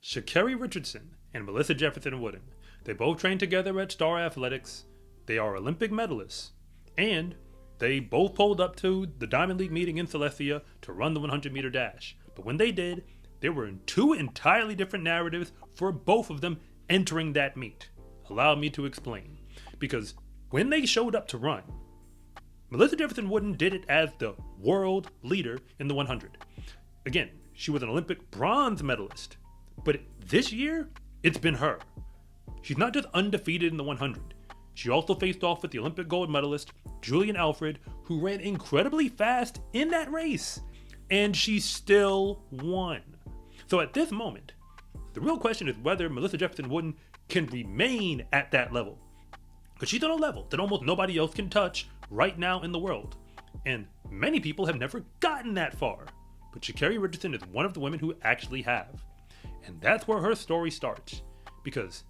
Sha'Carri Richardson and Melissa Jefferson-Wooden. They both train together at Star Athletics. They are Olympic medalists. And they both pulled up to the Diamond League meeting in Silesia to run the 100-meter dash. But when they did, there were two entirely different narratives for both of them entering that meet. Allow me to explain. Because when they showed up to run, Melissa Jefferson-Wooden did it as the world leader in the 100. Again, she was an Olympic bronze medalist. But this year, it's been her. She's not just undefeated in the 100. She also faced off with the Olympic gold medalist, Julian Alfred, who ran incredibly fast in that race. And she still won. So at this moment, the real question is whether Melissa Jefferson-Wooden can remain at that level. Because she's on a level that almost nobody else can touch right now in the world. And many people have never gotten that far. But Sha'Carri Richardson is one of the women who actually have. And that's where her story starts. Because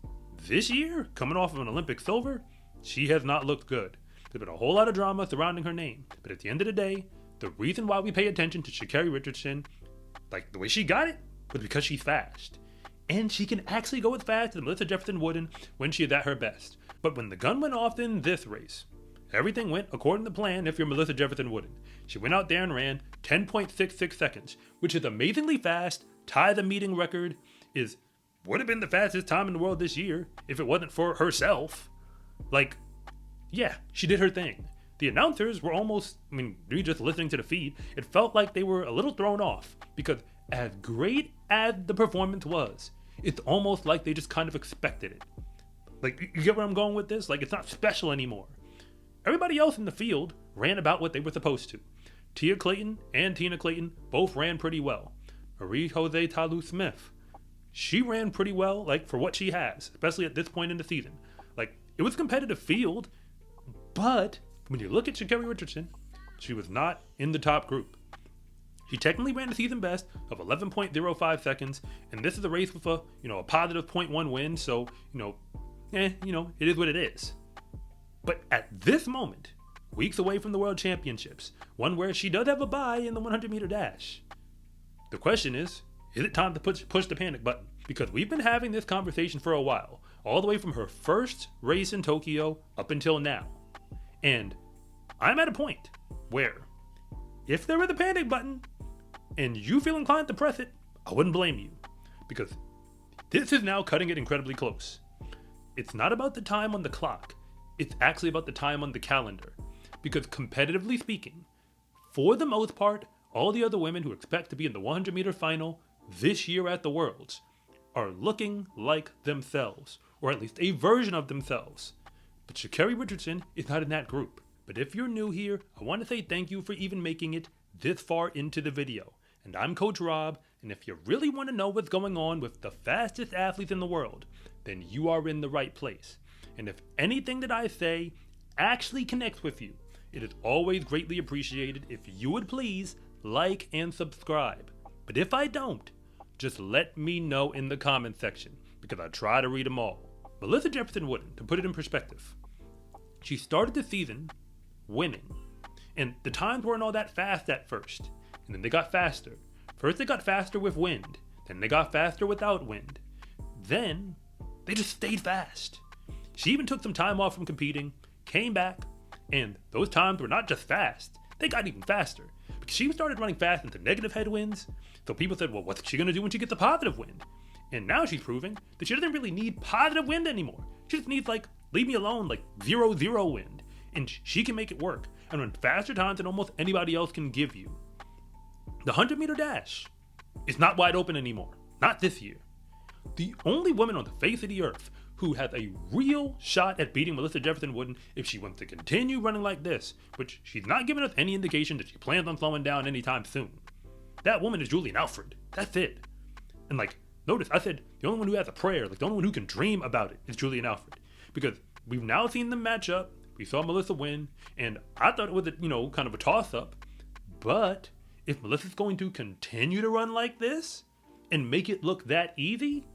this year, coming off of an Olympic silver, she has not looked good. There's been a whole lot of drama surrounding her name. But at the end of the day, the reason why we pay attention to Sha'Carri Richardson, like the way she got it, was because she's fast. And she can actually go as fast as Melissa Jefferson-Wooden when she is at her best. But when the gun went off in this race, everything went according to plan if you're Melissa Jefferson-Wooden. She went out there and ran 10.66 seconds, which is amazingly fast, tied the meeting record, would have been the fastest time in the world this year if it wasn't for herself. Yeah, she did her thing. The announcers were almost, we just listening to the feed, it felt like they were a little thrown off because as great as the performance was, it's almost like they just kind of expected it. You get where I'm going with this? It's not special anymore. Everybody else in the field ran about what they were supposed to. Tia Clayton and Tina Clayton both ran pretty well. Marie Jose Talu Smith, she ran pretty well, for what she has, especially at this point in the season. It was a competitive field, but when you look at Sha'Carri Richardson, she was not in the top group. She technically ran the season best of 11.05 seconds, and this is a race with a positive 0.1 win, so, it is what it is. But at this moment, weeks away from the World Championships, one where she does have a bye in the 100-meter dash, the question is it time to push the panic button? Because we've been having this conversation for a while, all the way from her first race in Tokyo up until now. And I'm at a point where if there was a panic button and you feel inclined to press it, I wouldn't blame you. Because this is now cutting it incredibly close. It's not about the time on the clock. It's actually about the time on the calendar. Because competitively speaking, for the most part, all the other women who expect to be in the 100-meter final this year at the Worlds are looking like themselves, or at least a version of themselves. But Sha'Carri Richardson is not in that group. But if you're new here, I want to say thank you for even making it this far into the video. And I'm Coach Rob, and if you really want to know what's going on with the fastest athletes in the world, then you are in the right place. And if anything that I say actually connects with you, it is always greatly appreciated if you would please like and subscribe. But if I don't, just let me know in the comment section, because I try to read them all. Melissa Jefferson-Wooden, to put it in perspective, she started the season winning, and the times weren't all that fast at first, and then they got faster. First they got faster with wind, then they got faster without wind, then they just stayed fast. She even took some time off from competing, came back, and those times were not just fast, they got even faster. Because she started running fast into negative headwinds, so people said, well, what's she going to do when she gets a positive wind? And now she's proving that she doesn't really need positive wind anymore. She just needs, leave me alone, 0-0 wind. And she can make it work and run faster times than almost anybody else can give you. The 100-meter dash is not wide open anymore. Not this year. The only woman on the face of the earth who has a real shot at beating Melissa Jefferson-Wooden if she wants to continue running like this, which she's not giving us any indication that she plans on slowing down anytime soon. That woman is Julian Alfred. That's it. And notice I said the only one who has a prayer, the only one who can dream about it is Julian Alfred. Because we've now seen them match up. We saw Melissa win, and I thought it was kind of a toss-up. But if Melissa's going to continue to run like this and make it look that easy,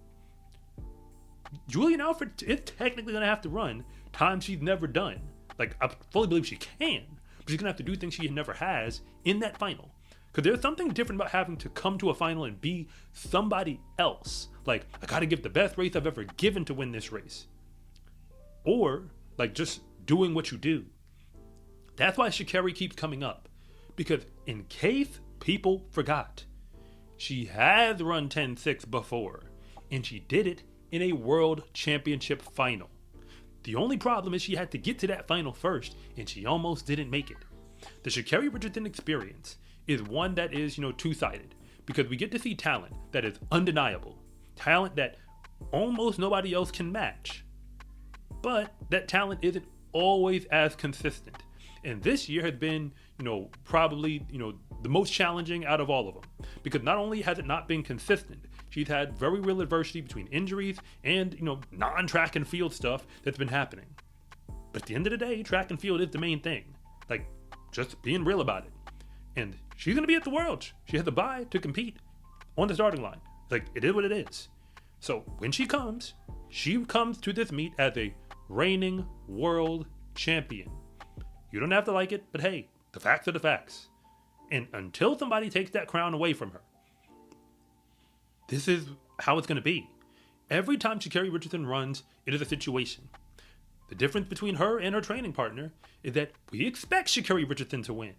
Julian Alfred is technically going to have to run times she's never done. I fully believe she can, but she's going to have to do things she never has in that final. Because there's something different about having to come to a final and be somebody else. Like, I gotta give the best race I've ever given to win this race. Or, like, just doing what you do. That's why Sha'Carri keeps coming up. Because in case people forgot, she has run 10-6 before. And she did it in a world championship final. The only problem is she had to get to that final first, and she almost didn't make it. The Sha'Carri Richardson experience is one that is, two-sided, because we get to see talent that is undeniable, talent that almost nobody else can match, but that talent isn't always as consistent. And this year has been, probably, the most challenging out of all of them, because not only has it not been consistent, she's had very real adversity between injuries and, non-track and field stuff that's been happening. But at the end of the day, track and field is the main thing. Like, just being real about it. And she's going to be at the Worlds. She has a bye to compete on the starting line. Like, it is what it is. So when she comes to this meet as a reigning world champion. You don't have to like it, but hey, the facts are the facts. And until somebody takes that crown away from her, this is how it's going to be. Every time Sha'Carri Richardson runs, it is a situation. The difference between her and her training partner is that we expect Sha'Carri Richardson to win.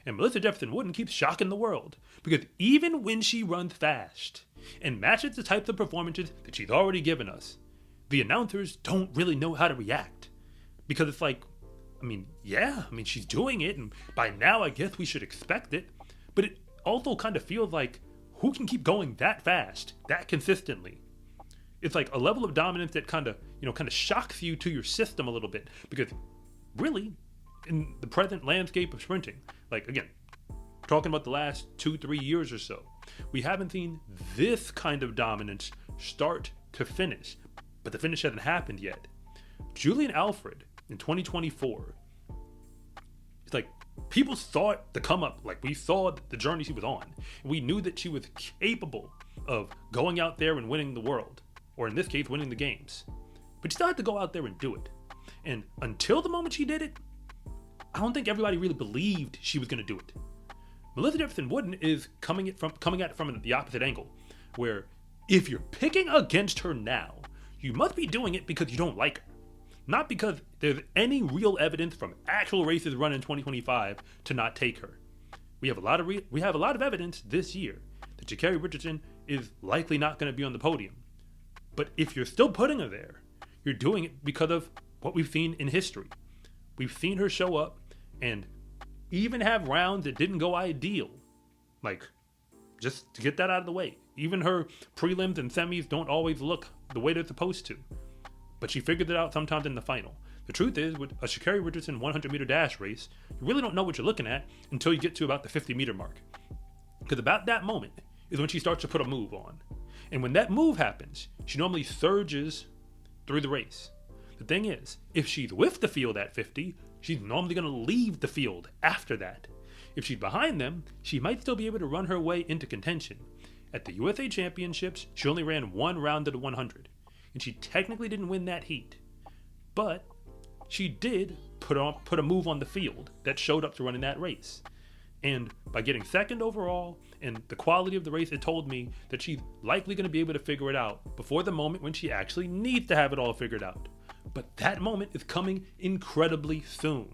And Melissa Jefferson-Wooden keeps shocking the world. Because even when she runs fast and matches the types of performances that she's already given us, the announcers don't really know how to react. Because it's like, she's doing it, and by now I guess we should expect it. But it also kind of feels like, who can keep going that fast, that consistently? It's like a level of dominance that kind of shocks you to your system a little bit. Because really, in the present landscape of sprinting, like, again, talking about the last 2-3 years or so, we haven't seen this kind of dominance start to finish. But the finish hasn't happened yet. Julian Alfred in 2024, it's like people saw the come up, like we saw the journey she was on. And we knew that she was capable of going out there and winning the world, or in this case, winning the games. But she still had to go out there and do it. And until the moment she did it, I don't think everybody really believed she was going to do it. Melissa Jefferson-Wooden is coming at it from the opposite angle, where if you're picking against her now, you must be doing it because you don't like her. Not because there's any real evidence from actual races run in 2025 to not take her. We have a lot of evidence this year that Sha'Carri Richardson is likely not going to be on the podium. But if you're still putting her there, you're doing it because of what we've seen in history. We've seen her show up and even have rounds that didn't go ideal. Like, just to get that out of the way. Even her prelims and semis don't always look the way they're supposed to. But she figured it out sometimes in the final. The truth is, with a Sha'Carri Richardson 100-meter dash race, you really don't know what you're looking at until you get to about the 50-meter mark. Because about that moment is when she starts to put a move on. And when that move happens, she normally surges through the race. The thing is, if she's with the field at 50, she's normally going to leave the field after that. If she's behind them, she might still be able to run her way into contention. At the USA Championships, she only ran one round of the 100, and she technically didn't win that heat. But she did put a move on the field that showed up to run in that race. And by getting second overall and the quality of the race, it told me that she's likely going to be able to figure it out before the moment when she actually needs to have it all figured out. But that moment is coming incredibly soon.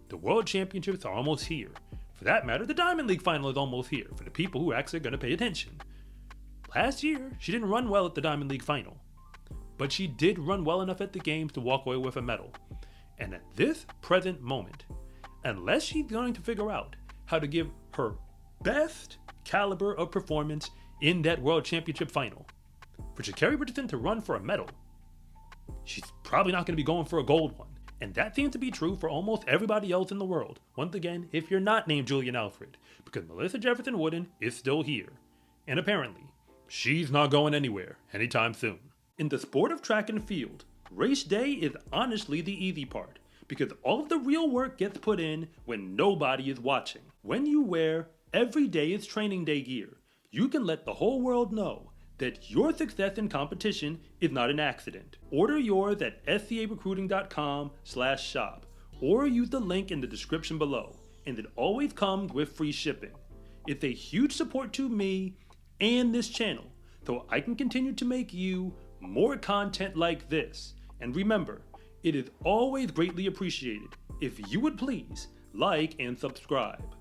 The World Championships are almost here. For that matter, the Diamond League final is almost here for the people who actually are going to pay attention. Last year, she didn't run well at the Diamond League final, but she did run well enough at the games to walk away with a medal. And at this present moment, unless she's going to figure out how to give her best caliber of performance in that World Championship final, for Sha'Carri Richardson to run for a medal, she's probably not going to be going for a gold one. And that seems to be true for almost everybody else in the world. Once again, if you're not named Julian Alfred, because Melissa Jefferson-Wooden is still here. And apparently, she's not going anywhere anytime soon. In the sport of track and field, race day is honestly the easy part, because all of the real work gets put in when nobody is watching. When you wear every day is training day gear, you can let the whole world know that your success in competition is not an accident. Order yours at scarecruiting.com/shop or use the link in the description below, and it always comes with free shipping. It's a huge support to me and this channel, so I can continue to make you more content like this. And remember, it is always greatly appreciated if you would please like and subscribe.